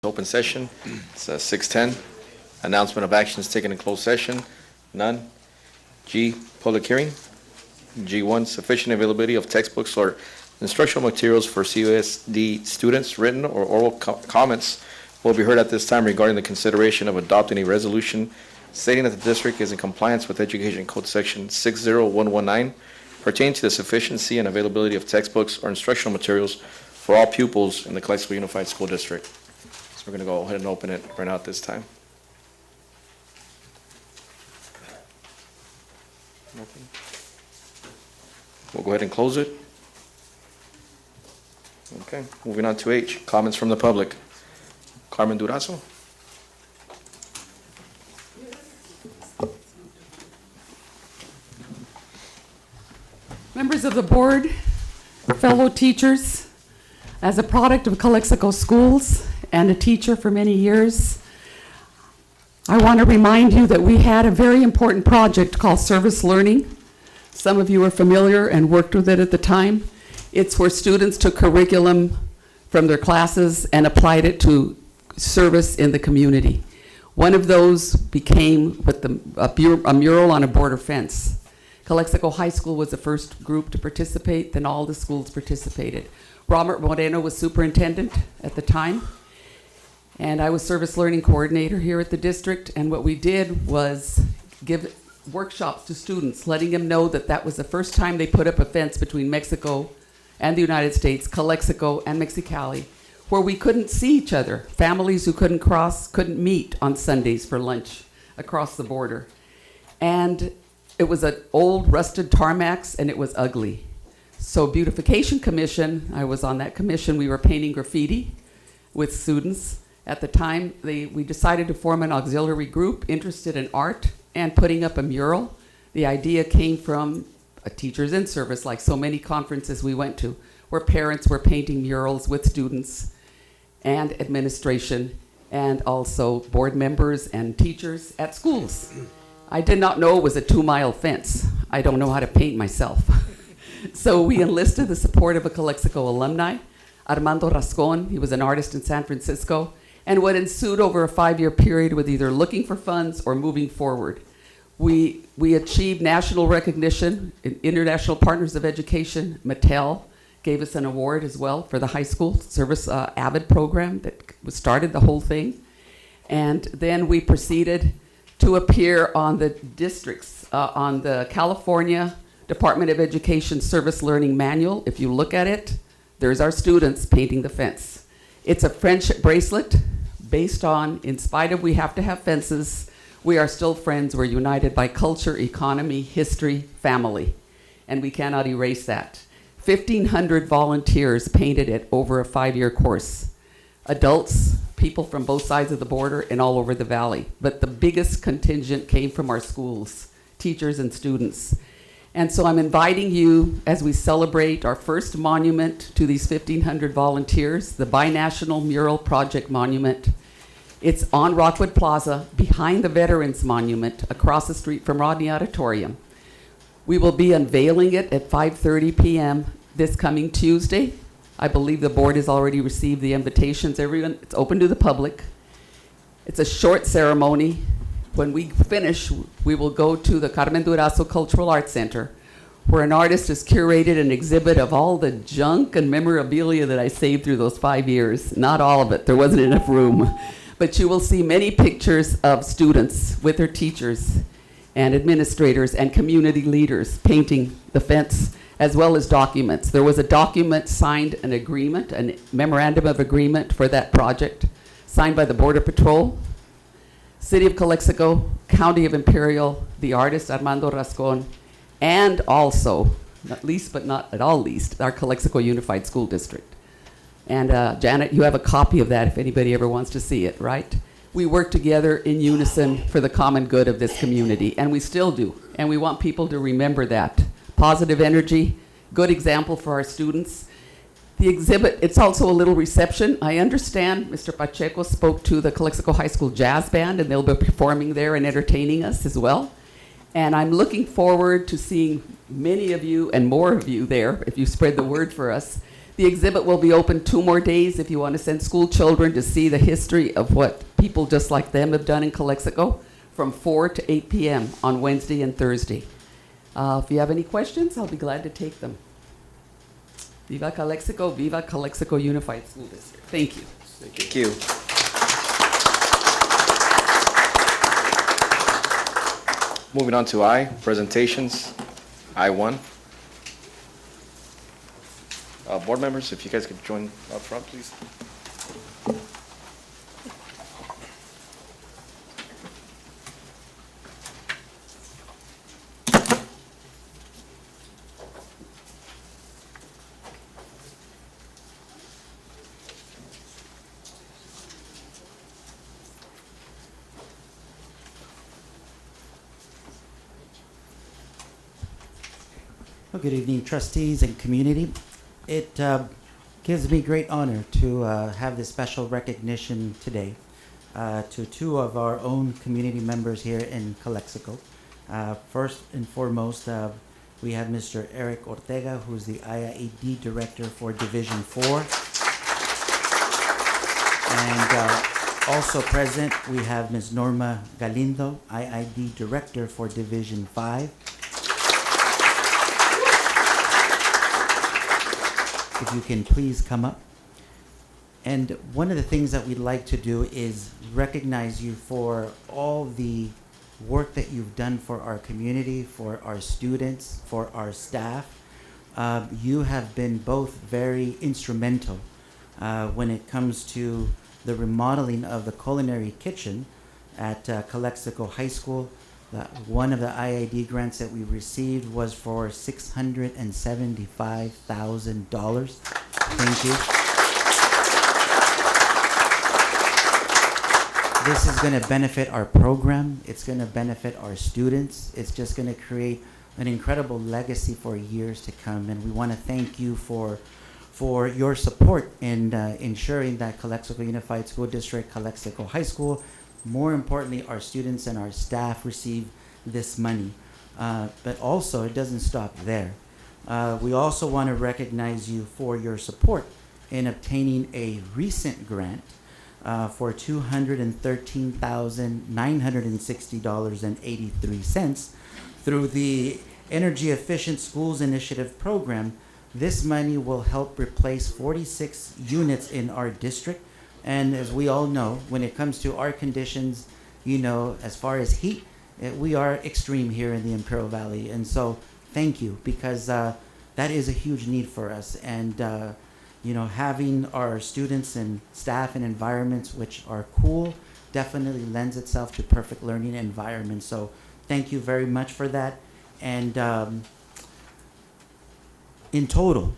Open session, it's 6:10. Announcement of actions taken in closed session, none. G, public hearing. G1, sufficient availability of textbooks or instructional materials for CUSD students. Written or oral comments will be heard at this time regarding the consideration of adopting a resolution stating that the district is in compliance with Education Code Section 60119 pertaining to the sufficiency and availability of textbooks or instructional materials for all pupils in the Calexico Unified School District. So we're going to go ahead and open it right now at this time. Nothing. We'll go ahead and close it. Okay, moving on to H, comments from the public. Carmen Durazo. Members of the board, fellow teachers, as a product of Calexico Schools and a teacher for many years, I want to remind you that we had a very important project called service learning. Some of you are familiar and worked with it at the time. It's where students took curriculum from their classes and applied it to service in the community. One of those became a mural on a border fence. Calexico High School was the first group to participate, then all the schools participated. Robert Moreno was superintendent at the time, and I was service learning coordinator here at the district, and what we did was give workshops to students, letting them know that that was the first time they put up a fence between Mexico and the United States, Calexico and Mexicali, where we couldn't see each other. Families who couldn't meet on Sundays for lunch across the border. And it was an old rusted tarmacs, and it was ugly. So Beautification Commission, I was on that commission, we were painting graffiti with students. At the time, we decided to form an auxiliary group interested in art and putting up a mural. The idea came from a Teachers in Service, like so many conferences we went to, where parents were painting murals with students and administration and also board members and teachers at schools. I did not know it was a 2-mile fence. I don't know how to paint myself. So we enlisted the support of a Calexico alumni, Armando Rascon. He was an artist in San Francisco. And what ensued over a 5-year period with either looking for funds or moving forward. We achieved national recognition in International Partners of Education. Mattel gave us an award as well for the high school service AVID program that started the whole thing. And then we proceeded to appear on the districts, on the California Department of Education Service Learning Manual. If you look at it, there's our students painting the fence. It's a friendship bracelet based on, in spite of we have to have fences, we are still friends. We're united by culture, economy, history, family, and we cannot erase that. 1,500 volunteers painted it over a 5-year course. Adults, people from both sides of the border and all over the valley. But the biggest contingent came from our schools, teachers and students. And so I'm inviting you as we celebrate our first monument to these 1,500 volunteers, the Binational Mural Project Monument. It's on Rockwood Plaza, behind the Veterans Monument, across the street from Rodney Auditorium. We will be unveiling it at 5:30 p.m. this coming Tuesday. I believe the board has already received the invitations. Everyone, it's open to the public. It's a short ceremony. When we finish, we will go to the Carmen Durazo Cultural Arts Center, where an artist has curated an exhibit of all the junk and memorabilia that I saved through those 5 years. Not all of it, there wasn't enough room. But you will see many pictures of students with their teachers and administrators and community leaders painting the fence, as well as documents. There was a document signed, an agreement, a memorandum of agreement for that project, signed by the Border Patrol, City of Calexico, County of Imperial, the artist Armando Rascon, and also, not least but not at all least, our Calexico Unified School District. And Janet, you have a copy of that if anybody ever wants to see it, right? We work together in unison for the common good of this community, and we still do. And we want people to remember that. Positive energy, good example for our students. The exhibit, it's also a little reception. I understand Mr. Pacheco spoke to the Calexico High School Jazz Band, and they'll be performing there and entertaining us as well. And I'm looking forward to seeing many of you and more of you there if you spread the word for us. The exhibit will be open 2 more days if you want to send school children to see the history of what people just like them have done in Calexico from 4 to 8 p.m. on Wednesday and Thursday. If you have any questions, I'll be glad to take them. Viva Calexico, Viva Calexico Unified School District. Thank you. Thank you. Moving on to I, presentations, I-1. Board members, if you guys could join up front, please. Well, good evening, trustees and community. It gives me great honor to have this special recognition today to 2 of our own community members here in Calexico. First and foremost, we have Mr. Eric Ortega, who's the IID Director for Division 4. And also present, we have Ms. Norma Galindo, IID Director for Division 5. If you can please come up. And one of the things that we'd like to do is recognize you for all the work that you've done for our community, for our students, for our staff. You have been both very instrumental when it comes to the remodeling of the culinary kitchen at Calexico High School. One of the IID grants that we received was for $675,000. Thank you. This is going to benefit our program. It's going to benefit our students. It's just going to create an incredible legacy for years to come. And we want to thank you for your support in ensuring that Calexico Unified School District, Calexico High School, more importantly, our students and our staff receive this money. But also, it doesn't stop there. We also want to recognize you for your support in obtaining a recent grant for $213,960.83 through the Energy Efficient Schools Initiative program. This money will help replace 46 units in our district. And as we all know, when it comes to our conditions, you know, as far as heat, we are extreme here in the Imperial Valley. And so thank you, because that is a huge need for us. And, you know, having our students and staff in environments which are cool definitely lends itself to perfect learning environments. So thank you very much for that. And in total,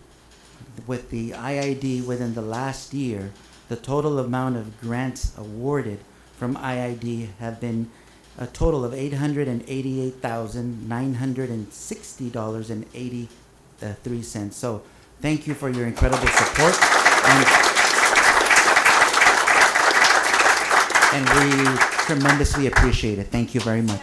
with the IID within the last year, the total amount of grants awarded from IID have been a total of $888,960.83. So thank you for your incredible support. And we tremendously appreciate it. Thank you very much.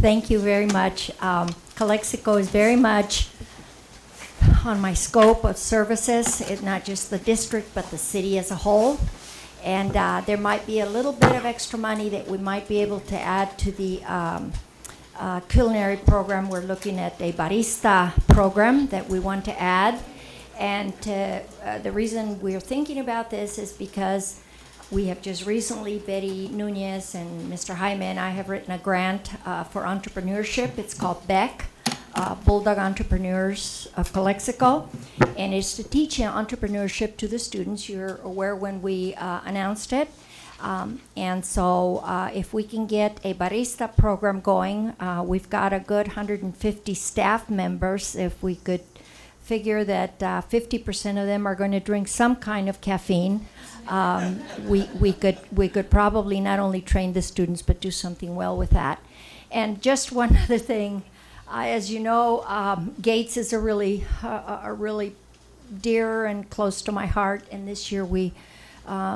Thank you very much. Calexico is very much on my scope of services. It's not just the district, but the city as a whole. And there might be a little bit of extra money that we might be able to add to the culinary program. We're looking at a barista program that we want to add. And the reason we're thinking about this is because We have just recently, Betty Nunez and Mr. Jaime and I have written a grant for entrepreneurship. It's called BEC, Bulldog Entrepreneurs of Calexico, and it's to teach entrepreneurship to the students. You're aware when we announced it. And so if we can get a barista program going, we've got a good 150 staff members. If we could figure that 50% of them are going to drink some kind of caffeine, we could probably not only train the students but do something well with that. And just one other thing, as you know, Gates is a really dear and close to my heart. And this year we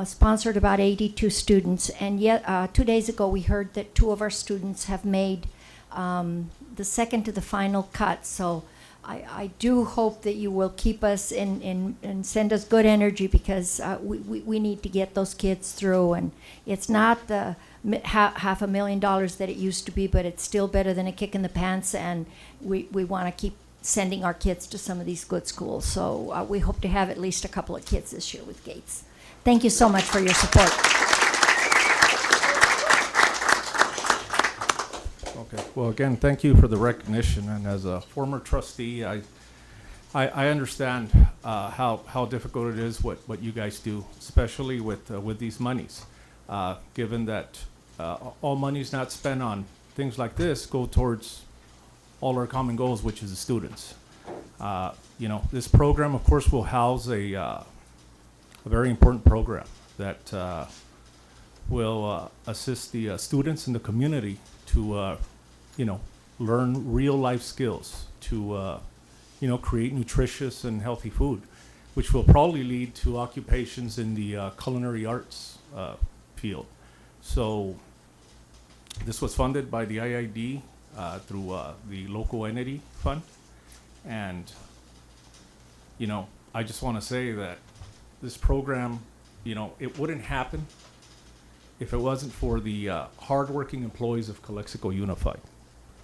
sponsored about 82 students. And yet 2 days ago we heard that 2 of our students have made the second to the final cut. So I do hope that you will keep us and send us good energy, because we need to get those kids through. And it's not the $500,000 that it used to be, but it's still better than a kick in the pants. And we want to keep sending our kids to some of these good schools. So we hope to have at least a couple of kids this year with Gates. Thank you so much for your support. Okay. Well, again, thank you for the recognition. And as a former trustee, I understand how difficult it is what you guys do, especially with these monies. Given that all money's not spent on things like this go towards all our common goals, which is the students. This program, of course, will house a very important program that will assist the students in the community to learn real life skills, to create nutritious and healthy food, which will probably lead to occupations in the culinary arts field. So this was funded by the IID through the local entity fund. And I just want to say that this program, it wouldn't happen if it wasn't for the hardworking employees of Calexico Unified.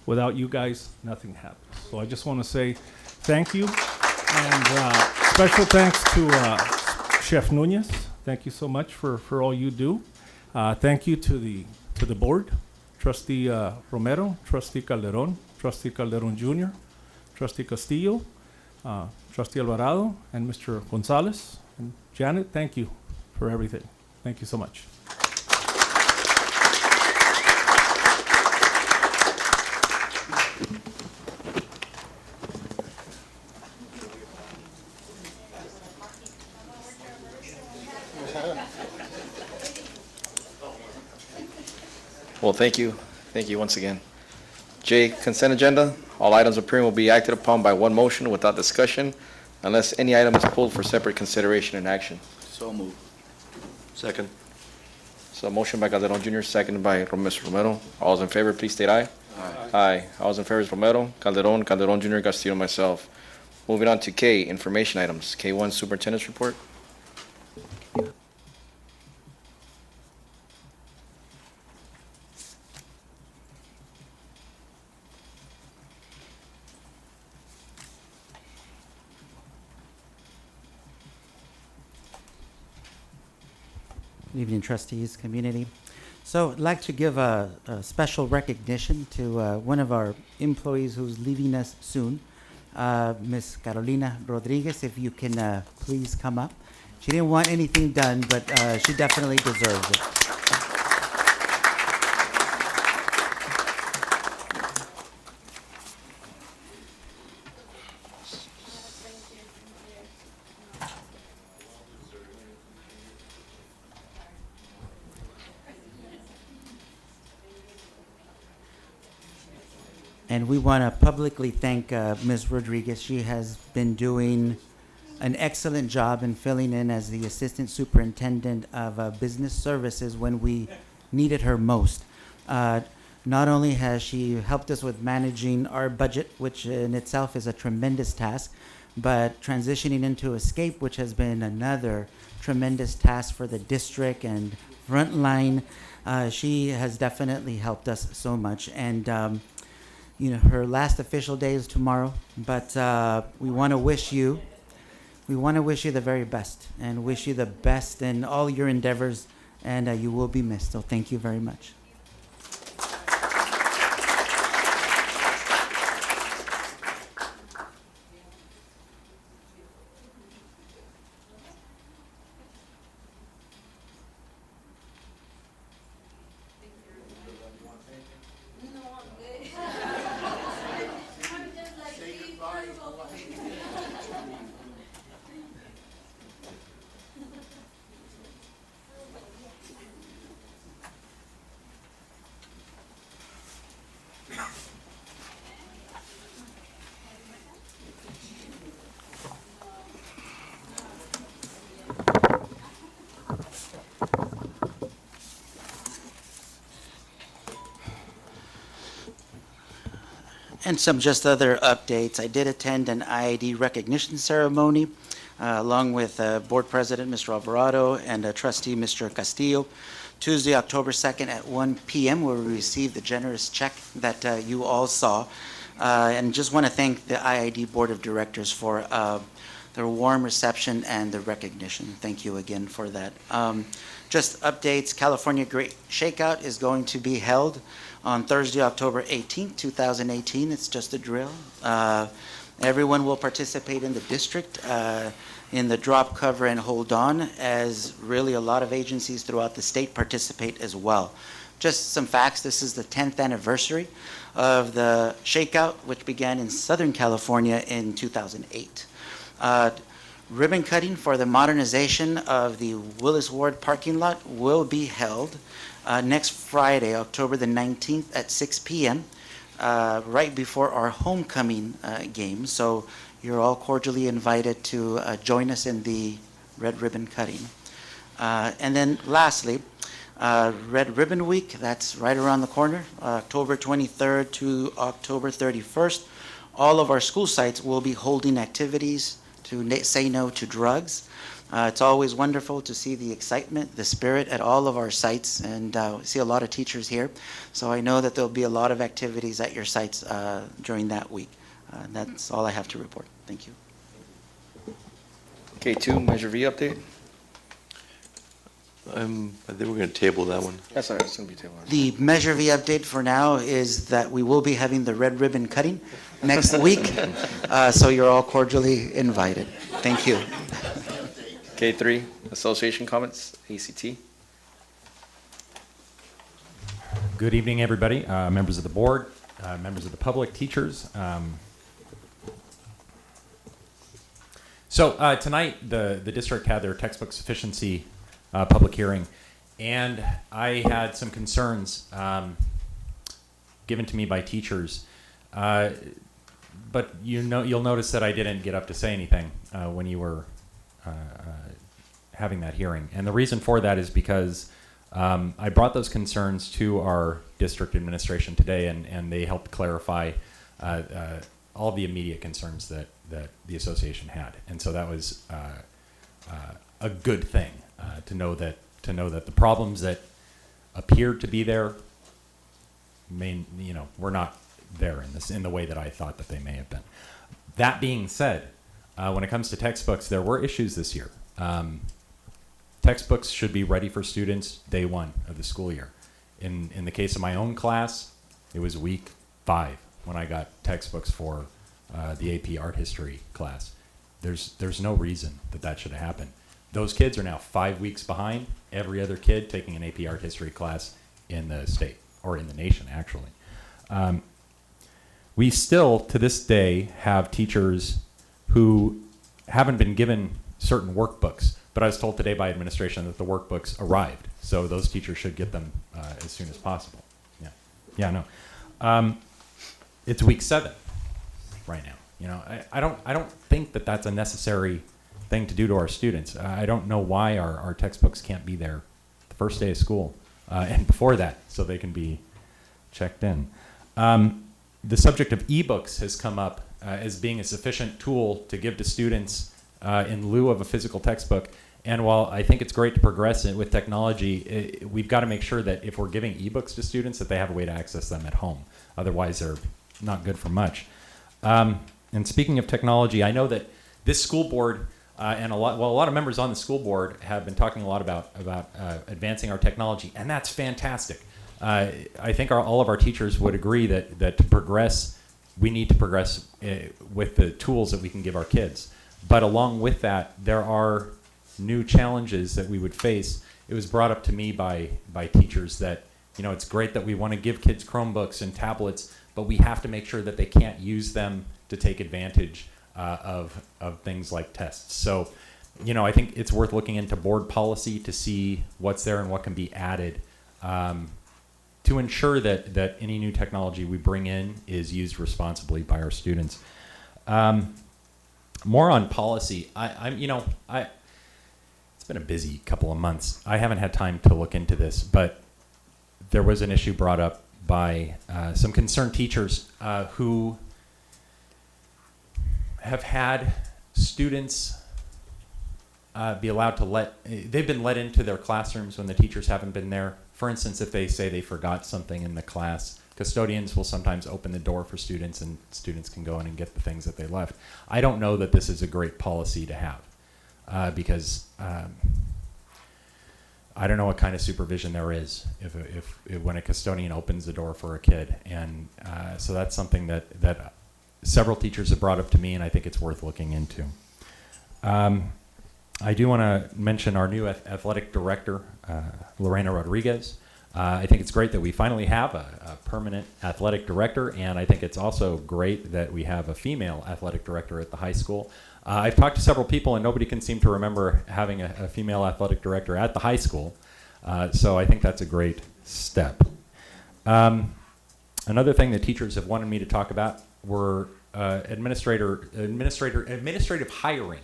Without you guys, nothing happens. So I just want to say thank you, and special thanks to Chef Nunez. Thank you so much for all you do. Thank you to the board, Trustee Romero, Trustee Calderon Jr., Trustee Castillo, Trustee Alvarado, and Mr. Gonzalez. And Janet, thank you for everything. Thank you so much. Well, thank you. Thank you once again. J, consent agenda. All items appearing will be acted upon by one motion without discussion unless any item is pulled for separate consideration and action. So moved. Second. So motion by Calderon Jr., seconded by Mr. Romero. All those in favor, please state aye. Aye. Aye. All those in favor is Romero, Calderon Jr., Castillo, myself. Moving on to K, information items. K1, superintendent's report. Good evening, trustees, community. So I'd like to give a special recognition to one of our employees who's leaving us soon, Miss Carolina Rodriguez. If you can please come up. She didn't want anything done, but she definitely deserves it. And we want to publicly thank Ms. Rodriguez. She has been doing an excellent job in filling in as the Assistant Superintendent of Business Services when we needed her most. Not only has she helped us with managing our budget, which in itself is a tremendous task, but transitioning into Escape, which has been another tremendous task for the district and frontline. She has definitely helped us so much. And her last official day is tomorrow, but we want to wish you the very best and wish you the best in all your endeavors and you will be missed. So thank you very much. And some just other updates. I did attend an IID recognition ceremony along with Board President Mr. Alvarado and Trustee Mr. Castillo. Tuesday, October 2nd at 1 p.m. where we received the generous check that you all saw. And just want to thank the IID Board of Directors for their warm reception and the recognition. Thank you again for that. Just updates, California Great Shakeout is going to be held on Thursday, October 18th, 2018. It's just a drill. Everyone will participate in the district in the drop, cover, and hold on, as really a lot of agencies throughout the state participate as well. Just some facts, this is the 10th anniversary of the Shakeout, which began in Southern California in 2008. Ribbon cutting for the modernization of the Willis Ward parking lot will be held next Friday, October the 19th at 6 p.m., right before our homecoming game. So you're all cordially invited to join us in the red ribbon cutting. And then lastly, Red Ribbon Week, that's right around the corner, October 23rd to October 31st. All of our school sites will be holding activities to say no to drugs. It's always wonderful to see the excitement, the spirit at all of our sites, and see a lot of teachers here. So I know that there'll be a lot of activities at your sites during that week. That's all I have to report. Thank you. K2, Measure V update. I think we're going to table that one. That's all right, it's going to be tabled. The Measure V update for now is that we will be having the red ribbon cutting next week, so you're all cordially invited. Thank you. K3, Association comments, ACT. Good evening, everybody, members of the board, members of the public, teachers. So tonight, the district had their textbook sufficiency public hearing, and I had some concerns given to me by teachers. But you'll notice that I didn't get up to say anything when you were having that hearing. And the reason for that is because I brought those concerns to our district administration today, and they helped clarify all the immediate concerns that the association had. And so that was a good thing to know that the problems that appeared to be there were not there in the way that I thought that they may have been. That being said, when it comes to textbooks, there were issues this year. Textbooks should be ready for students day one of the school year. In the case of my own class, it was week 5 when I got textbooks for the AP Art History class. There's no reason that should have happened. Those kids are now 5 weeks behind every other kid taking an AP Art History class in the state, or in the nation, actually. We still, to this day, have teachers who haven't been given certain workbooks, but I was told today by administration that the workbooks arrived, so those teachers should get them as soon as possible. It's week 7 right now. I don't think that that's a necessary thing to do to our students. I don't know why our textbooks can't be there the first day of school and before that, so they can be checked in. The subject of ebooks has come up as being a sufficient tool to give to students in lieu of a physical textbook. And while I think it's great to progress with technology, we've got to make sure that if we're giving ebooks to students, that they have a way to access them at home. Otherwise, they're not good for much. And speaking of technology, I know that this school board And a lot of members on the school board have been talking a lot about advancing our technology, and that's fantastic. I think all of our teachers would agree that to progress, we need to progress with the tools that we can give our kids. But along with that, there are new challenges that we would face. It was brought up to me by teachers that, it's great that we want to give kids Chromebooks and tablets, but we have to make sure that they can't use them to take advantage of things like tests. So, I think it's worth looking into board policy to see what's there and what can be added to ensure that any new technology we bring in is used responsibly by our students. More on policy. It's been a busy couple of months. I haven't had time to look into this, but there was an issue brought up by some concerned teachers who have had students be allowed to they've been let into their classrooms when the teachers haven't been there. For instance, if they say they forgot something in the class, custodians will sometimes open the door for students and students can go in and get the things that they left. I don't know that this is a great policy to have because I don't know what kind of supervision there is if when a custodian opens the door for a kid. And so that's something that several teachers have brought up to me, and I think it's worth looking into. I do want to mention our new athletic director, Lorena Rodriguez. I think it's great that we finally have a permanent athletic director, and I think it's also great that we have a female athletic director at the high school. I've talked to several people, and nobody can seem to remember having a female athletic director at the high school, so I think that's a great step. Another thing that teachers have wanted me to talk about were administrative hiring.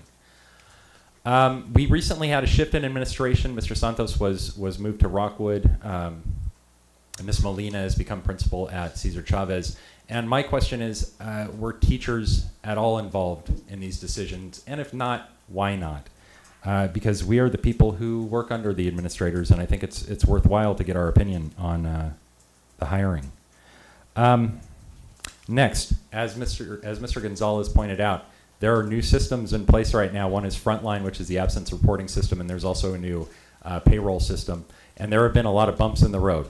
We recently had a shift in administration. Mr. Santos was moved to Rockwood. And Ms. Molina has become principal at Cesar Chavez. And my question is, were teachers at all involved in these decisions? And if not, why not? Because we are the people who work under the administrators, and I think it's worthwhile to get our opinion on the hiring. Next, as Mr. Gonzalez pointed out, there are new systems in place right now. One is Frontline, which is the absence reporting system, and there's also a new payroll system. And there have been a lot of bumps in the road.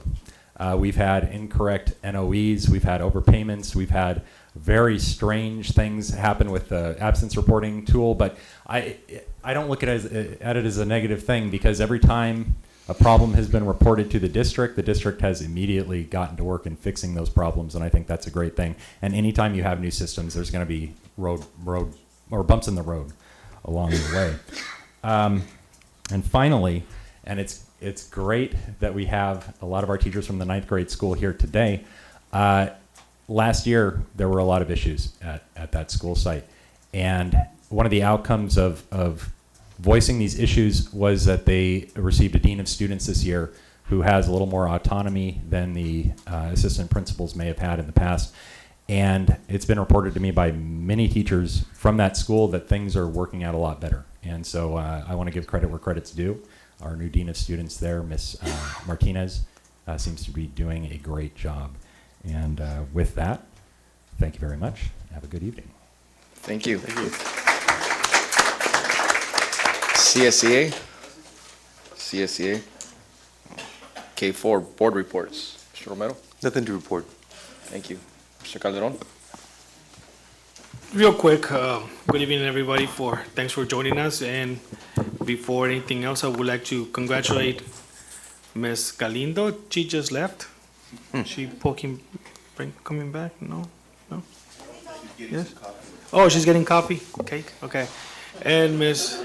We've had incorrect NOEs, we've had overpayments, we've had very strange things happen with the absence reporting tool, but I don't look at it as a negative thing, because every time a problem has been reported to the district has immediately gotten to work in fixing those problems, and I think that's a great thing. And anytime you have new systems, there's going to be road or bumps in the road along the way. And finally, and it's great that we have a lot of our teachers from the 9th grade school here today. Last year, there were a lot of issues at that school site. And one of the outcomes of voicing these issues was that they received a dean of students this year who has a little more autonomy than the assistant principals may have had in the past. And it's been reported to me by many teachers from that school that things are working out a lot better. And so I want to give credit where credit's due. Our new dean of students there, Ms. Martinez, seems to be doing a great job. And with that, thank you very much. Have a good evening. Thank you. CSEA? K4, board reports. Mr. Romero? Nothing to report. Thank you. Mr. Calderon? Real quick, good evening, everybody. Thanks for joining us. And before anything else, I would like to congratulate Ms. Galindo. She just left. She coming back? No. Yes. Oh, she's getting coffee. Cake. Okay. And Ms.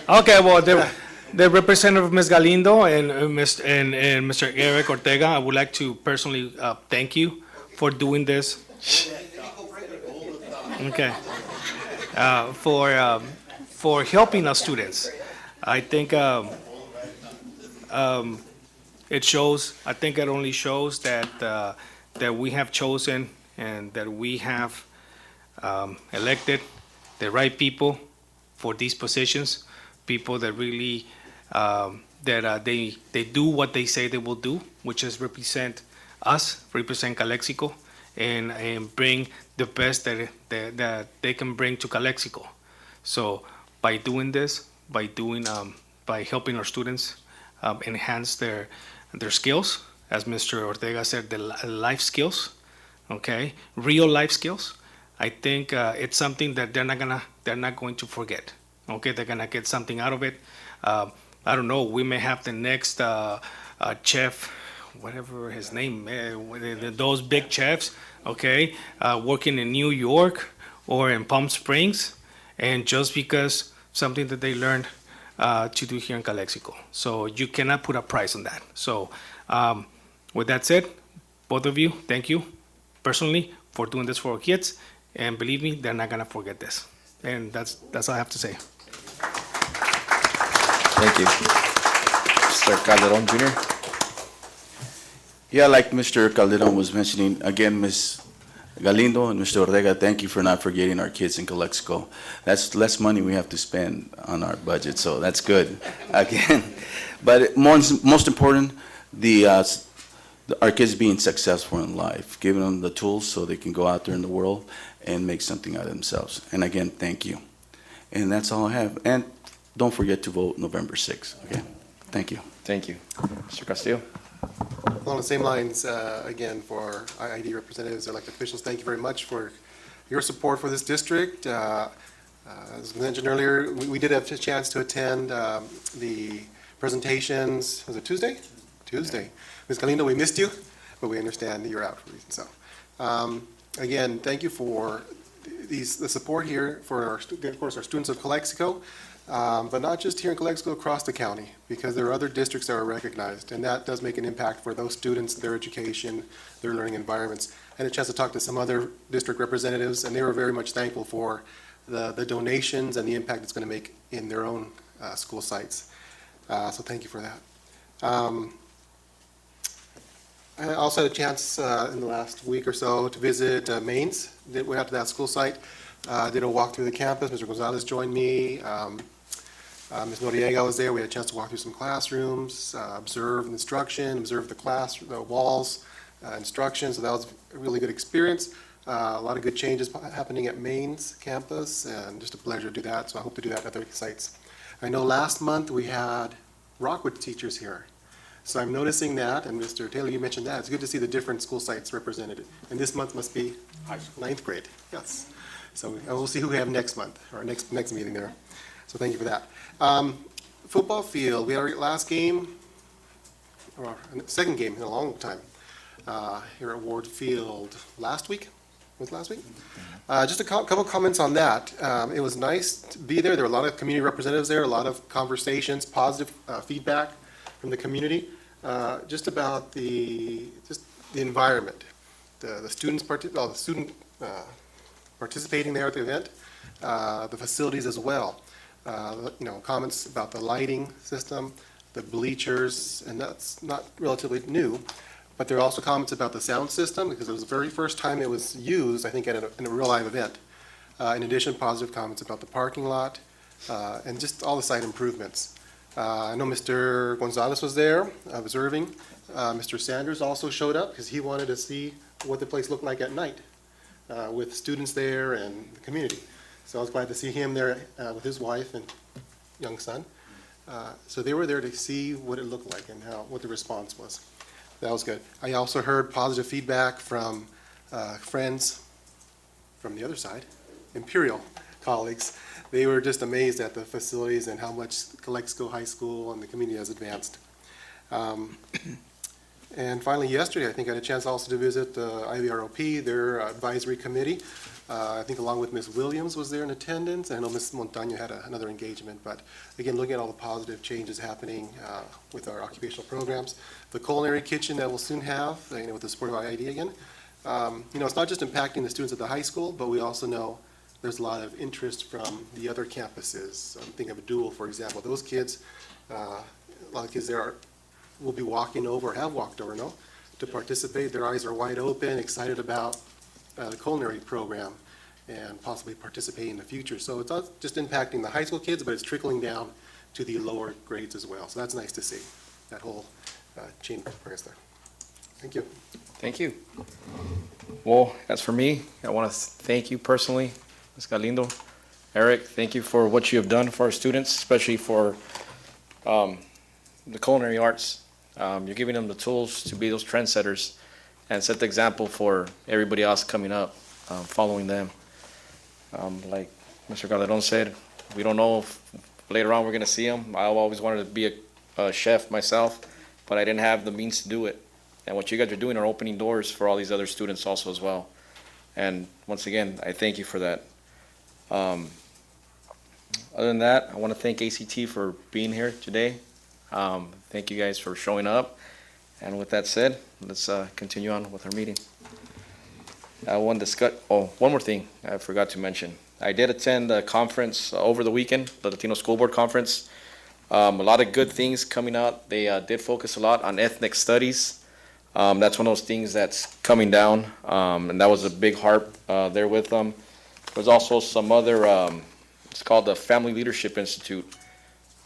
Okay. Well, the representative, Ms. Galindo, and Mr. Eric Ortega, I would like to personally thank you for doing this. Okay. For helping our students. I think it shows. I think it only shows that we have chosen and that we have elected the right people for these positions. People that really they do what they say they will do, which is represent us, represent Calexico, and bring the best that they can bring to Calexico. So by doing this, by helping our students enhance their skills, as Mr. Ortega said, the life skills, okay, real life skills. I think it's something that they're not going to forget. Okay, they're gonna get something out of it. I don't know. We may have the next chef, whatever his name, those big chefs, okay, working in New York or in Palm Springs, and just because something that they learned to do here in Calexico. So you cannot put a price on that. So with that said, both of you, thank you personally for doing this for our kids, and believe me, they're not gonna forget this. And that's all I have to say. Thank you. Mr. Calderon Jr. Yeah, like Mr. Calderon was mentioning, again, Ms. Galindo and Mr. Ortega, thank you for not forgetting our kids in Calexico. That's less money we have to spend on our budget, so that's good, again. But most important, our kids being successful in life, giving them the tools so they can go out there in the world and make something out of themselves. And again, thank you. And that's all I have. And don't forget to vote November 6th, okay? Thank you. Thank you. Mr. Castillo. Along the same lines, again, for our ID representatives, elected officials, thank you very much for your support for this district. As mentioned earlier, we did have a chance to attend the presentations, was it Tuesday? Tuesday. Ms. Galindo, we missed you, but we understand that you're out for a reason. So, again, thank you for the support here for, of course, our students of Calexico, but not just here in Calexico, across the county, because there are other districts that are recognized, and that does make an impact for those students, their education, their learning environments. I had a chance to talk to some other district representatives, and they were very much thankful for the donations and the impact it's going to make in their own school sites. So thank you for that. I also had a chance in the last week or so to visit Mainz. Went out to that school site, did a walk through the campus. Mr. Gonzalez joined me. Ms. Noriega was there. We had a chance to walk through some classrooms, observe instruction, observe the walls, instruction. So that was a really good experience. A lot of good changes happening at Mainz campus, and just a pleasure to do that. So I hope to do that at other sites. I know last month we had Rockwood teachers here. So I'm noticing that, and Mr. Taylor, you mentioned that. It's good to see the different school sites represented. And this month must be ninth grade, yes. So we'll see who we have next month, or next meeting there. So thank you for that. Football field, we had our last game, or second game in a long time, here at Ward Field last week. Was it last week? Just a couple comments on that. It was nice to be there. There were a lot of community representatives there, a lot of conversations, positive feedback from the community, just about the environment, the students participating there at the event, the facilities as well. Comments about the lighting system, the bleachers, and that's not relatively new. But there are also comments about the sound system, because it was the very first time it was used, I think, in a real live event. In addition, positive comments about the parking lot, and just all the site improvements. I know Mr. Gonzalez was there observing. Mr. Sanders also showed up because he wanted to see what the place looked like at night with students there and the community. So I was glad to see him there with his wife and young son. So they were there to see what it looked like and what the response was. That was good. I also heard positive feedback from friends from the other side, Imperial colleagues. They were just amazed at the facilities and how much Calexico High School and the community has advanced. And finally, yesterday, I think I had a chance also to visit the IVROP, their advisory committee. I think along with Ms. Williams was there in attendance. I know Ms. Montaño had another engagement, but again, looking at all the positive changes happening with our occupational programs. The culinary kitchen that we'll soon have, with the support of ID again. It's not just impacting the students at the high school, but we also know there's a lot of interest from the other campuses. I'm thinking of Dual, for example. Those kids, a lot of kids there will be walking over, or have walked over, to participate. Their eyes are wide open, excited about the culinary program and possibly participate in the future. So it's not just impacting the high school kids, but it's trickling down to the lower grades as well. So that's nice to see, that whole chain of progress there. Thank you. Thank you. Well, as for me, I want to thank you personally, Ms. Galindo, Eric, thank you for what you have done for our students, especially for the culinary arts. You're giving them the tools to be those trendsetters and set the example for everybody else coming up, following them. Like Mr. Galadon said, we don't know if later on we're going to see them. I always wanted to be a chef myself, but I didn't have the means to do it. And what you guys are doing are opening doors for all these other students also as well. And once again, I thank you for that. Other than that, I want to thank ACT for being here today. Thank you guys for showing up. And with that said, let's continue on with our meeting. One more thing I forgot to mention. I did attend a conference over the weekend, the Latino School Board Conference. A lot of good things coming out. They did focus a lot on ethnic studies. That's one of those things that's coming down, and that was a big harp there with them. There's also some other, it's called the Family Leadership Institute.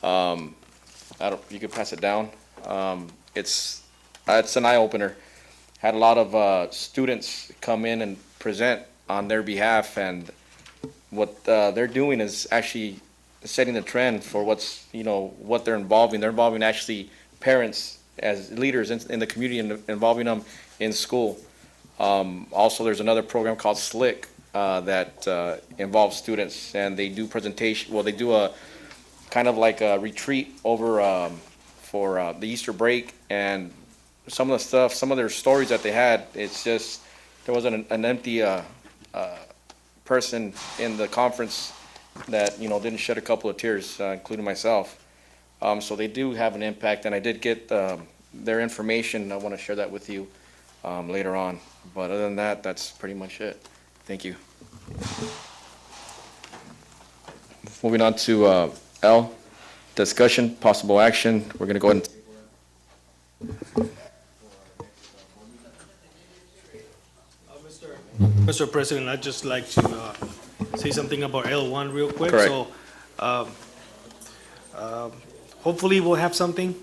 You could pass it down. It's an eye-opener. Had a lot of students come in and present on their behalf, and what they're doing is actually setting the trend for what they're involving. They're involving actually parents as leaders in the community and involving them in school. Also, there's another program called SLIC that involves students, and they do presentation. Well, they do a kind of like a retreat over for the Easter break, and some of the stuff, some of their stories that they had, it's just there wasn't an empty person in the conference that didn't shed a couple of tears, including myself. So they do have an impact, and I did get their information. I want to share that with you later on. But other than that, that's pretty much it. Thank you. Moving on to L, discussion, possible action. We're going to go ahead and. Mr. President, I'd just like to say something about L1 real quick. Correct. So hopefully we'll have something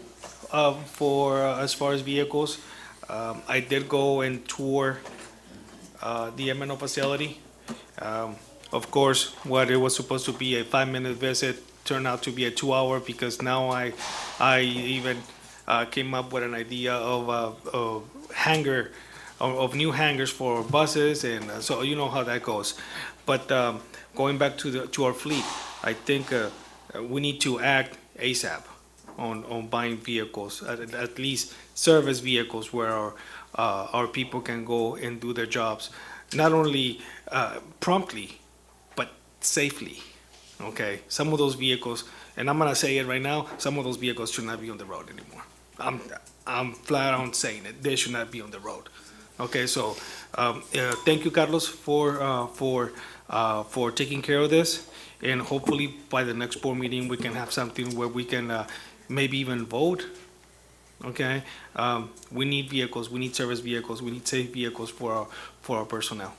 for as far as vehicles. I did go and tour the MNO facility. Of course, what it was supposed to be a 5-minute visit turned out to be a 2-hour, because now I even came up with an idea of a hangar, of new hangars for buses, and so you know how that goes. But going back to our fleet, I think we need to act ASAP on buying vehicles, at least service vehicles where our people can go and do their jobs, not only promptly, but safely. Okay, some of those vehicles, and I'm gonna say it right now, some of those vehicles should not be on the road anymore. I'm flat out saying it. They should not be on the road. Okay, so thank you, Carlos, for taking care of this, and hopefully by the next board meeting we can have something where we can maybe even vote. Okay, we need vehicles. We need service vehicles. We need safe vehicles for our personnel.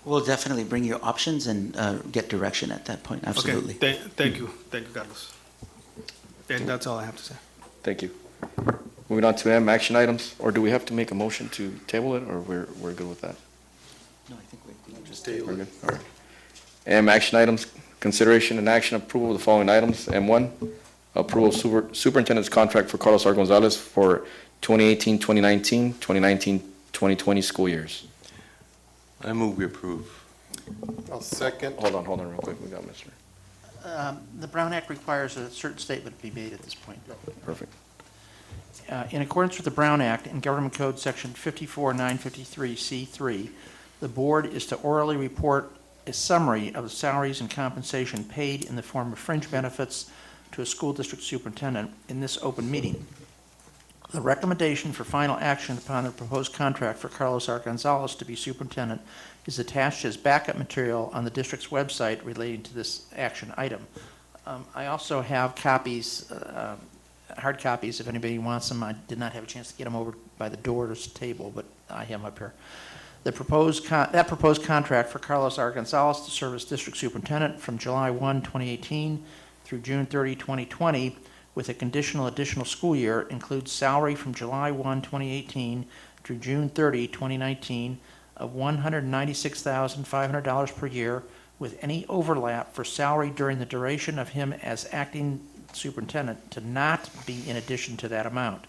We'll definitely bring you options and get direction at that point, absolutely. Okay, thank you, Carlos. And that's all I have to say. Thank you. Moving on to M, action items, or do we have to make a motion to table it, or we're good with that? No, I think we Just table We're it. good, all right. M, action items, consideration and action approval of the following items. M1, approval of superintendent's contract for Carlos R. Gonzalez for 2018-2019, 2019-2020 school years. I move we approve. I'll second. Hold on real quick, we got Mr. The Brown Act requires a certain statement be made at this point. Perfect. In accordance with the Brown Act and Government Code Section 54953C3, the board is to orally report a summary of the salaries and compensation paid in the form of fringe benefits to a school district superintendent in this open meeting. The recommendation for final action upon the proposed contract for Carlos R. Gonzalez to be superintendent is attached as backup material on the district's website relating to this action item. I also have copies, hard copies, if anybody wants them. I did not have a chance to get them over by the doors table, but I have them up here. The proposed contract for Carlos R. Gonzalez to serve as district superintendent from July 1, 2018 through June 30, 2020, with a conditional additional school year, includes salary from July 1, 2018 through June 30, 2019 of $196,500 per year, with any overlap for salary during the duration of him as acting superintendent to not be in addition to that amount.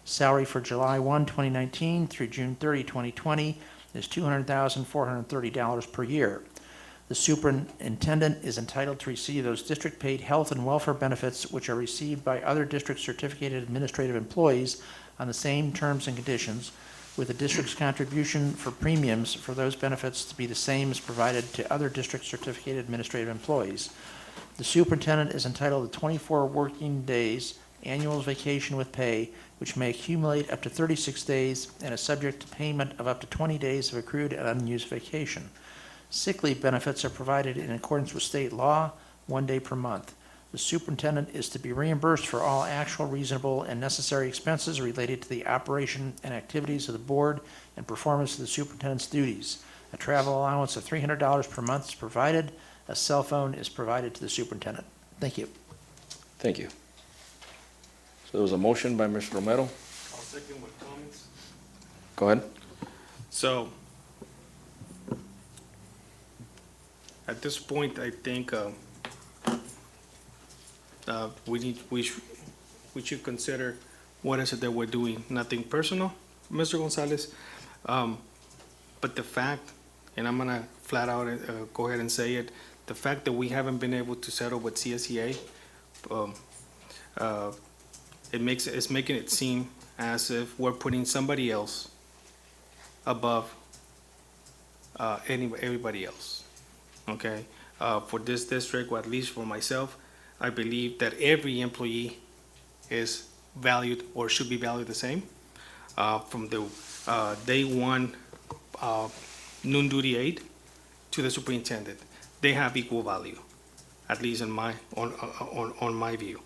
Salary for July 1, 2019 through June 30, 2020 is $200,430 per year. The superintendent is entitled to receive those district-paid health and welfare benefits which are received by other district certificated administrative employees on the same terms and conditions, with the district's contribution for premiums for those benefits to be the same as provided to other district certificated administrative employees. The superintendent is entitled to 24 working days annual vacation with pay, which may accumulate up to 36 days and is subject to payment of up to 20 days of accrued and unused vacation. Sick leave benefits are provided in accordance with state law, 1 day per month. The superintendent is to be reimbursed for all actual, reasonable, and necessary expenses related to the operation and activities of the board and performance of the superintendent's duties. A travel allowance of $300 per month is provided. A cell phone is provided to the superintendent. Thank you. Thank you. So there was a motion by Mr. Romero. I'll second with comments. Go ahead. So, at this point, I think we should consider what is it that we're doing. Nothing personal, Mr. Gonzalez, but the fact, and I'm gonna flat out go ahead and say it, the fact that we haven't been able to settle with CSEA, it's making it seem as if we're putting somebody else above everybody else. Okay, for this district, or at least for myself, I believe that every employee is valued or should be valued the same. From the day one noon duty aide to the superintendent, they have equal value, at least in on my view.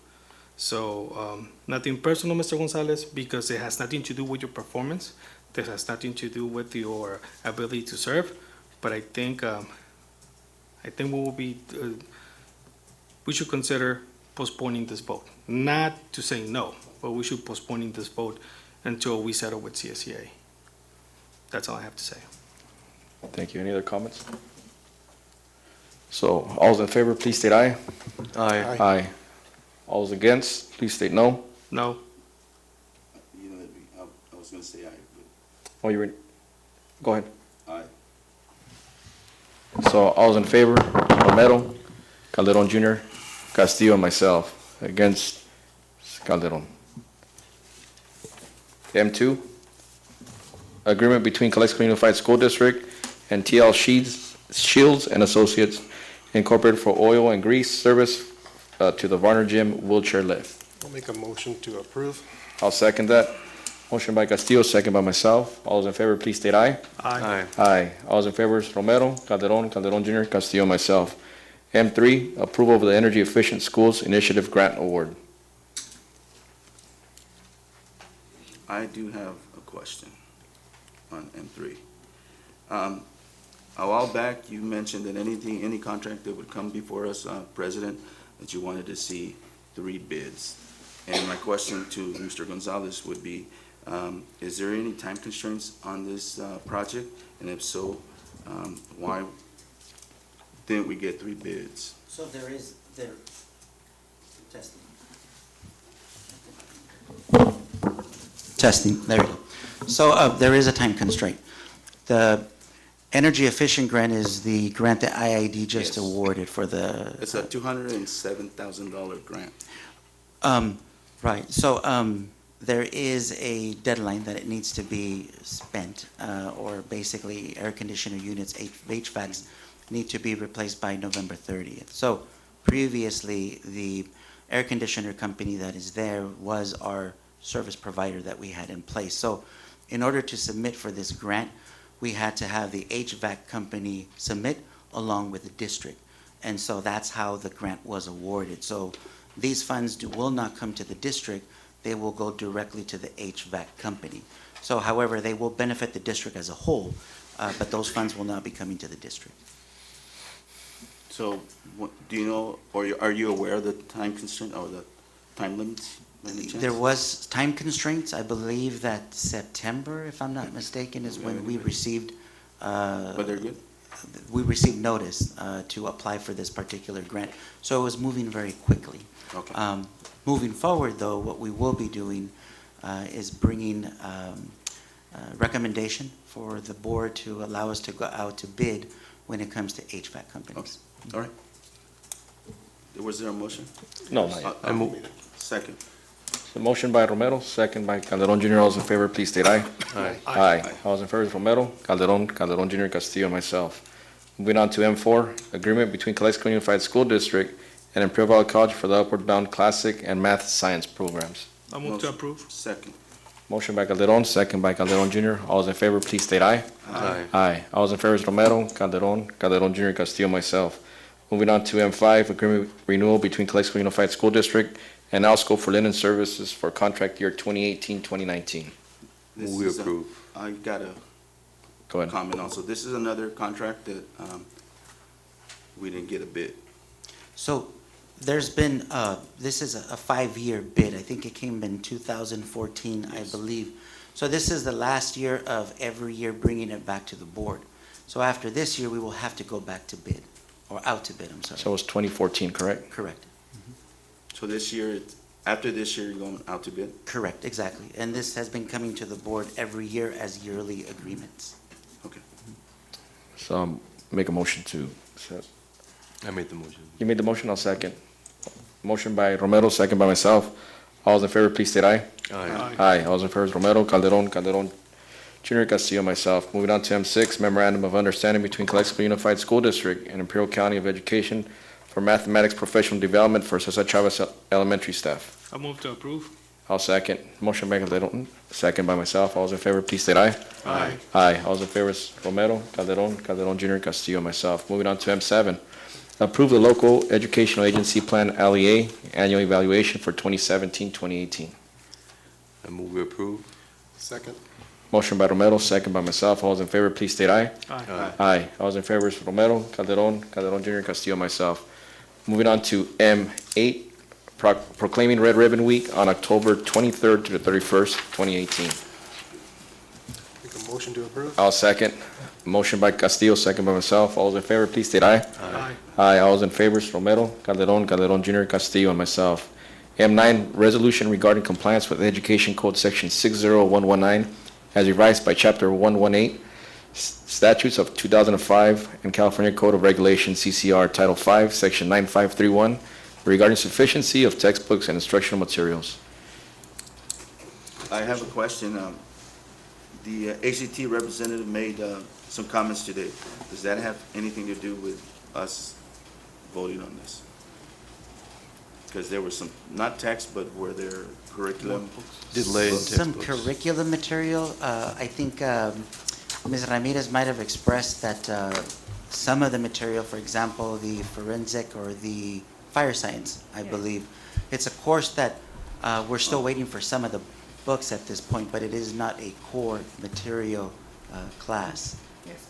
So nothing personal, Mr. Gonzalez, because it has nothing to do with your performance. This has nothing to do with your ability to serve. But I think we should consider postponing this vote. Not to say no, but we should postponing this vote until we settle with CSEA. That's all I have to say. Thank you. Any other comments? So, all those in favor, please state aye. Aye. Aye. All those against, please state no. No? You know, I was gonna say aye, Oh, you were, go ahead. but aye. So, all those in favor, Romero, Calderon Jr., Castillo, and myself. Against, Calderon. M2, agreement between Calexico Unified School District and TL Shields and Associates Incorporated for oil and grease service to the Varner Gym wheelchair lift. I'll make a motion to approve. I'll second that. Motion by Castillo, second by myself. All those in favor, please state aye. Aye. Aye. All those in favor is Romero, Calderon Jr., Castillo, myself. M3, approval of the Energy Efficient Schools Initiative Grant Award. I do have a question on M3. A while back, you mentioned that any contract that would come before us, President, that you wanted to see 3 bids. And my question to Mr. Gonzalez would be, is there any time constraints on this project? And if so, why didn't we get 3 bids? So there, testing, there we go. So there is a time constraint. The energy efficient grant is the grant that IID just Yes. awarded for the. It's a $207,000 grant. Right, so there is a deadline that it needs to be spent, or basically air conditioner units, HVACs, need to be replaced by November 30th. So previously, the air conditioner company that is there was our service provider that we had in place. So in order to submit for this grant, we had to have the HVAC company submit along with the district. And so that's how the grant was awarded. So these funds will not come to the district, they will go directly to the HVAC company. So however, they will benefit the district as a whole, but those funds will not be coming to the district. So, do you know, or are you aware of the time constraint or the time limits? by any chance? There was time constraints, I believe that September, if I'm not mistaken, is when we received. But they're good? we received notice to apply for this particular grant. So it was moving very quickly. Okay. Moving forward, though, what we will be doing is bringing recommendation for the board to allow us to go out to bid when it comes to HVAC companies. All right. Was there a motion? No, not yet. I move. Second. So motion by Romero, second by Calderon Junior. All those in favor, please state aye. Aye. Aye. All those in favor is Romero, Calderon Junior, Castillo, and myself. Moving on to M4, agreement between Calexico Unified School District and Imperial Valley College for the Upward Bound Classic and Math Science programs. I move to Motion. approve. Second. Motion by Calderon, second by Calderon Junior. All those in favor, please state aye. Aye. Aye. All those in favor is Romero, Calderon Junior, Castillo, myself. Moving on to M5, agreement renewal between Calexico Unified School District and Alsco for linen services for contract year 2018-2019. This Move we is a- approve. I got a Go ahead. comment also. This is another contract that we didn't get a bid. So there's been, this is a 5-year bid. I think it came in 2014, I believe. So this is the last year of every year bringing it back to the board. So after this year, we will have to go back to bid, or out to bid, I'm sorry. So it was 2014, correct? Correct, So this year, after this year, you're going out to bid? correct, exactly. And this has been coming to the board every year as yearly agreements. Okay. So make a motion to accept. I made the motion. You made the motion, I'll second. Motion by Romero, second by myself. All those in favor, please state aye. Aye. Aye. All those in favor is Romero, Calderon Junior, Castillo, myself. Moving on to M6, memorandum of understanding between Calexico Unified School District and Imperial County of Education for mathematics professional development for Cesar Chavez Elementary staff. I move to approve. I'll second. Motion by Calderon, second by myself. All those in favor, please state aye. Aye. Aye. All those in favor is Romero, Calderon Junior, Castillo, myself. Moving on to M7. Approve the local educational agency plan, LEA, annual evaluation for 2017-2018. I move we approve. Second. Motion by Romero, second by myself. All those in favor, please state aye. Aye. Aye. All those in favor is Romero, Calderon Junior, Castillo, myself. Moving on to M8, proclaiming Red Ribbon Week on October 23rd to the 31st, 2018. Make a motion to approve. I'll second. Motion by Castillo, second by myself. All those in favor, please state aye. Aye. Aye. All those in favor is Romero, Calderon Junior, Castillo, and myself. M9, resolution regarding compliance with Education Code Section 60119 as revised by Chapter 118, statutes of 2005 and California Code of Regulations, CCR, Title 5, Section 9531, regarding sufficiency of textbooks and instructional materials. I have a question. The ACT representative made some comments today. Does that have anything to do with us voting on this? Because there was some, not text, but were there curriculum? Delay in Some textbooks. curriculum material, I think Ms. Ramirez might have expressed that some of the material, for example, the forensic or the fire science, I believe, it's a course that we're still waiting for some of the books at this point, but it is not a core material class. Yes.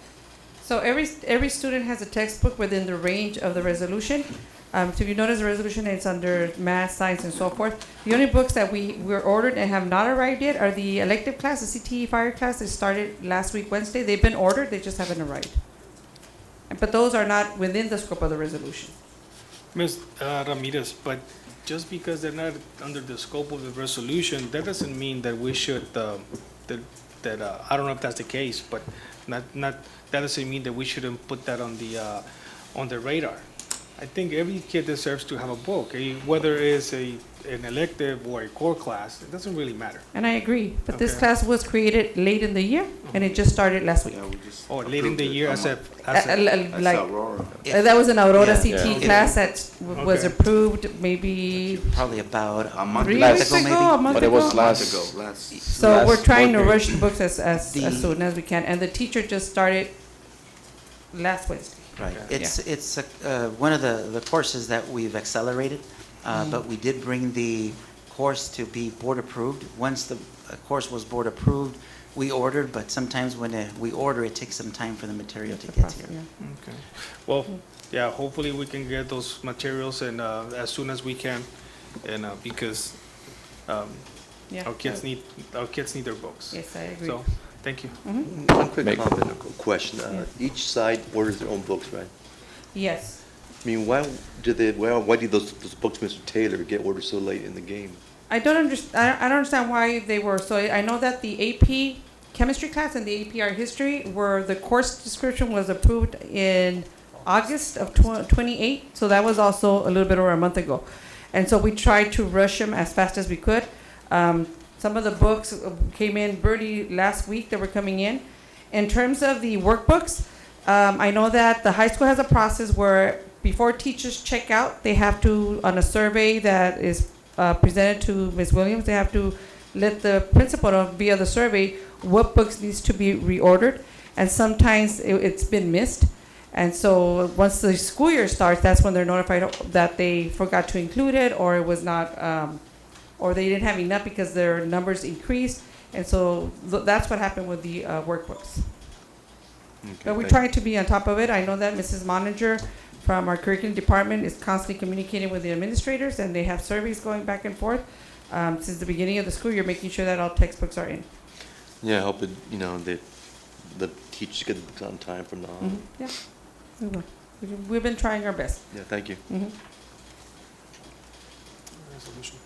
So every student has a textbook within the range of the resolution. So if you notice the resolution, it's under math, science, and so forth. The only books that were ordered and have not arrived yet are the elective class, the CTE fire class. They started last week, Wednesday. They've been ordered, they just haven't arrived. But those are not within the scope of the resolution. Ms. Ramirez, but just because they're not under the scope of the resolution, that doesn't mean that we should, I don't know if that's the case, but that doesn't mean that we shouldn't put that on the radar. I think every kid deserves to have a book, whether it's an elective or a core class, it doesn't really matter. And I agree, but this Okay. class was created late in the year, and it just started last week. Yeah, we just Or late in the approved it. year as a, That's Like, Aurora. that was an Aurora Yeah. CTE Yeah. class that was Okay. approved maybe Probably about A month 3 ago. weeks maybe. ago, a month But it was ago. last, So last we're trying to board rush the books as The- soon as we can, and the teacher just started last Wednesday. Right, it's one of the courses that we've accelerated, but we did bring the course to be board approved. Once the course was board approved, we ordered, but sometimes when we order, it takes some time for the material to get here. Yeah. okay. Well, yeah, hopefully we can get those materials and, as soon as we can, and, because, Yeah. our kids need their books. Yes, I agree. So, Thank you. One quick Make- comment or question. Each side orders their own books, right? Yes. I mean, why did those books, Mr. Taylor, get ordered so late in the game? I don't understand why they were, so I know that the AP chemistry class and the AP art history were, the course description was approved in August of 28, so that was also a little bit over a month ago. And so we tried to rush them as fast as we could. Some of the books came in early last week, that were coming in. In terms of the workbooks, I know that the high school has a process where before teachers check out, they have to, on a survey that is presented to Ms. Williams, they have to let the principal know via the survey what books needs to be reordered. And sometimes it's been missed. And so once the school year starts, that's when they're notified that they forgot to include it, or it was not, or they didn't have enough because their numbers increased. And so that's what happened with the workbooks. But we try to be on top of it. I know that Mrs. Manager from our curriculum department is constantly communicating with the administrators, and they have surveys going back and forth since the beginning of the school year, making sure that all textbooks are in. Yeah, I hope it, the teachers get the books on time from now on. Yeah, we will. We've been trying our best. Yeah, thank you. Resolution.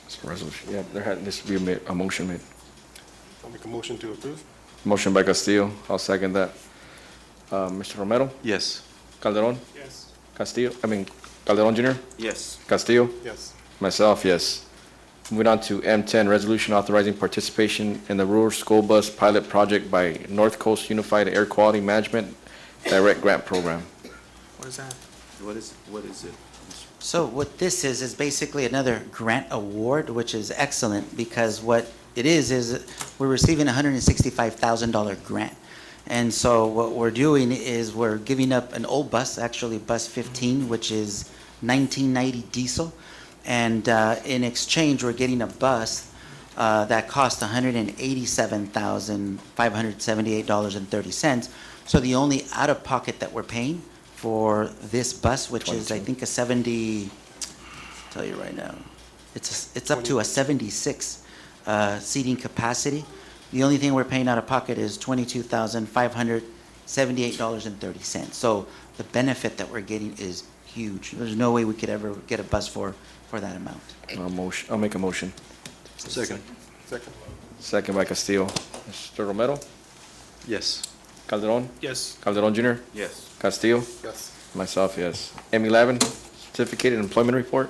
It's a resolution. Yeah, there needs to be a motion made. I'll make a motion to approve. Motion by Castillo. I'll second that. Mr. Romero? Yes. Calderon? Yes. Calderon Jr.? Yes. Castillo? Yes. Myself, yes. Moving on to M10, resolution authorizing participation in the rural school bus pilot project by North Coast Unified Air Quality Management Direct Grant Program. What is that? What is it? So what this is basically another grant award, which is excellent, because what it is we're receiving a $165,000 grant. And so what we're doing is we're giving up an old bus, actually bus 15, which is 1990 diesel. And in exchange, we're getting a bus that cost $187,578.30. So the only out-of-pocket that we're paying for this bus, which is, I think, a 70, I'll tell you right now, it's up to a 76 seating capacity. The only thing we're paying out of pocket is $22,578.30. So the benefit that we're getting is huge. There's no way we could ever get a bus for that amount. I'll make a motion. Second. Second. Second by Castillo. Mr. Romero? Yes. Calderon? Yes. Calderon Jr.? Yes. Castillo? Yes. Myself, yes. M11, certificated employment report.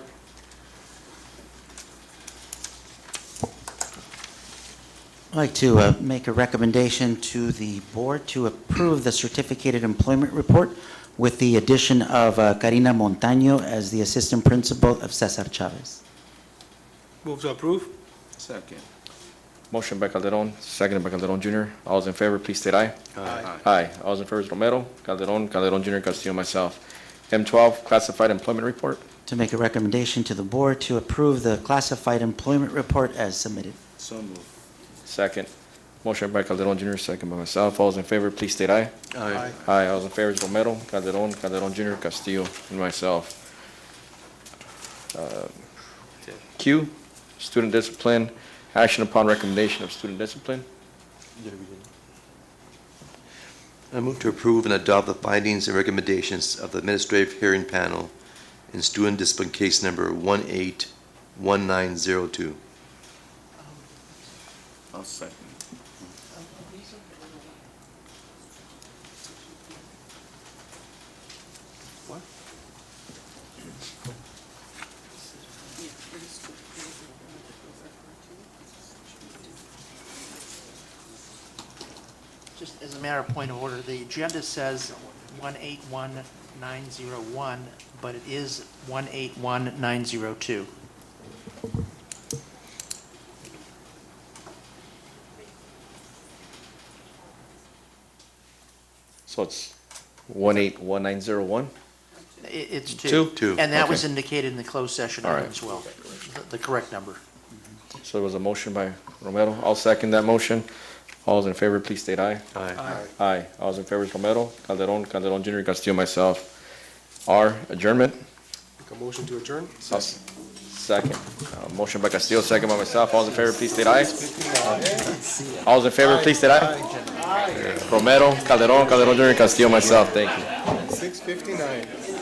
I'd like to make a recommendation to the board to approve the certificated employment report with the addition of Karina Montaño as the assistant principal of Cesar Chavez. Move to approve? Second. Motion by Calderon, seconded by Calderon Jr. All those in favor, please state aye. Aye. Aye. All those in favor is Romero, Calderon Jr., Castillo, myself. M12, classified employment report. To make a recommendation to the board to approve the classified employment report as submitted. So moved. Second. Motion by Calderon Jr., second by myself. All those in favor, please state aye. Aye. Aye. All those in favor is Romero, Calderon Jr., Castillo, and myself. Q, student discipline, action upon recommendation of student discipline. I move to approve and adopt the findings and recommendations of the administrative hearing panel in student discipline case number 181902. I'll second. What? Just as a matter of point of order, the agenda says 181901, but it is 181902. So it's 181901? It's two. Two? Two, And that was okay. indicated in the closed session All item right. as well, the correct number. So there was a motion by Romero. I'll second that motion. All those in favor, please state aye. Aye. Aye. All those in favor is Romero, Calderon Jr., Castillo, myself. R, adjournment. Make a motion to adjourn. I'll Second. Motion by Castillo, second by myself. All those in favor, please state aye. All those in favor, please state aye. Romero, Calderon, Junior, Castillo, myself. Thank you. 6:59.